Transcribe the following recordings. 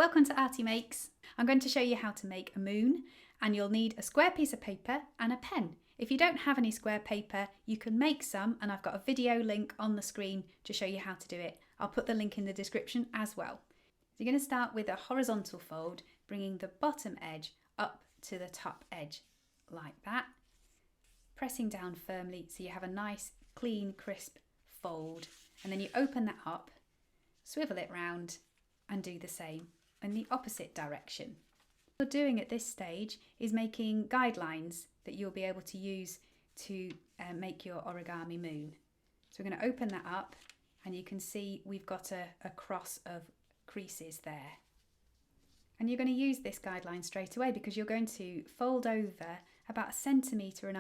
Welcome to Artie Makes. I'm going to show you how to make a moon, and you'll need a square piece of paper and a pen. If you don't have any square paper, you can make some, and I've got a video link on the screen to show you how to do it. I'll put the link in the description as well. So you're going to start with a horizontal fold, bringing the bottom edge up to the top edge like that, pressing down firmly so you have a nice, clean, crisp fold, and then you open that up, swivel it round and do the same in the opposite direction. What you're doing at this stage is making guidelines that you'll be able to use to make your origami moon. So we're going to open that up, and you can see we've got a cross of creases there. And you're going to use this guideline straight away because you're going to fold over about 1.5 centimetres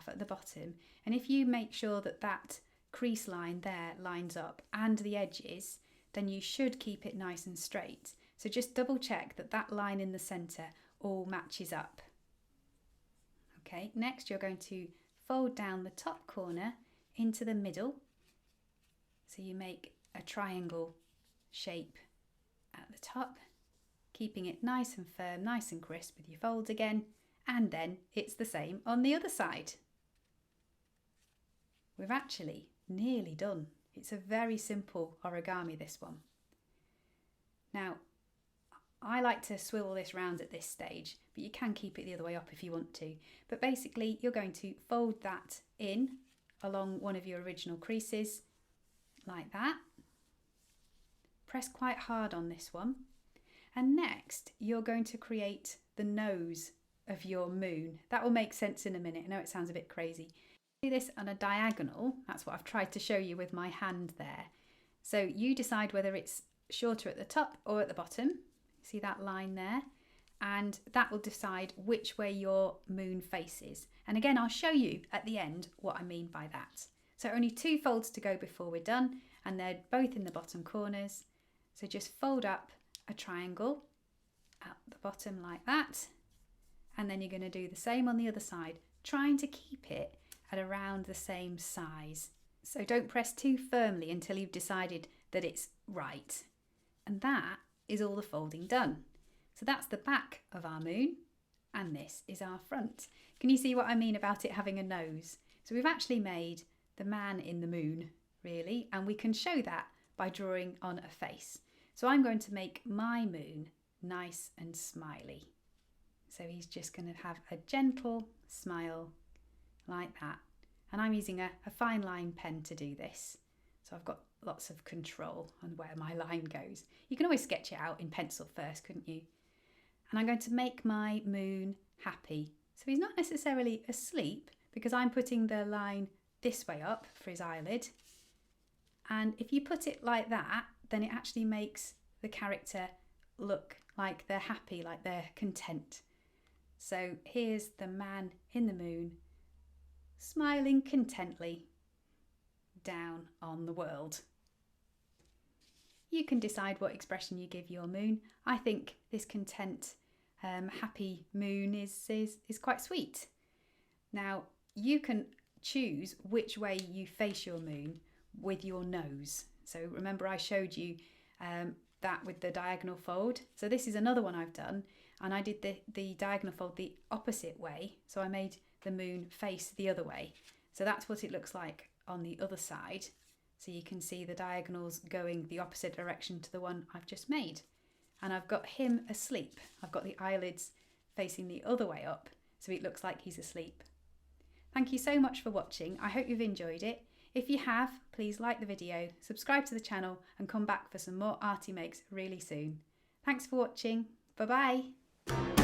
at the bottom. And if you make sure that that crease line there lines up and the edges, then you should keep it nice and straight. So just double check that that line in the centre all matches up. Okay, next you're going to fold down the top corner into the middle. So you make a triangle shape at the top, keeping it nice and firm, nice and crisp with your fold again, and then it's the same on the other side. We've actually nearly done. It's a very simple origami, this one. Now, I like to swivel this round at this stage, but you can keep it the other way up if you want to. But basically, you're going to fold that in along one of your original creases, like that. Press quite hard on this one. And next, you're going to create the nose of your moon. That will make sense in a minute. I know it sounds a bit crazy. Do this on a diagonal. That's what I've tried to show you with my hand there. So you decide whether it's shorter at the top or at the bottom. See that line there? And that will decide which way your moon faces. And again, I'll show you at the end what I mean by that. So only 2 folds to go before we're done, and they're both in the bottom corners. So just fold up a triangle at the bottom like that. And then you're going to do the same on the other side, trying to keep it at around the same size. So don't press too firmly until you've decided that it's right. And that is all the folding done. So that's the back of our moon, and this is our front. Can you see what I mean about it having a nose? So we've actually made the man in the moon, really, and we can show that by drawing on a face. So I'm going to make my moon nice and smiley. So he's just going to have a gentle smile like that. And I'm using a fine line pen to do this. So I've got lots of control on where my line goes. You can always sketch it out in pencil first, couldn't you? And I'm going to make my moon happy. So he's not necessarily asleep because I'm putting the line this way up for his eyelid. And if you put it like that, then it actually makes the character look like they're happy, like they're content. So here's the man in the moon, smiling contently down on the world. You can decide what expression you give your moon. I think this content, happy moon is quite sweet. Now, you can choose which way you face your moon with your nose. So remember I showed you that with the diagonal fold. So this is another one I've done, and I did the diagonal fold the opposite way. So I made the moon face the other way. So that's what it looks like on the other side. So you can see the diagonals going the opposite direction to the one I've just made. And I've got him asleep. I've got the eyelids facing the other way up, so it looks like he's asleep. Thank you so much for watching. I hope you've enjoyed it. If you have, please like the video, subscribe to the channel, and come back for some more Artie Makes really soon. Thanks for watching. Bye bye.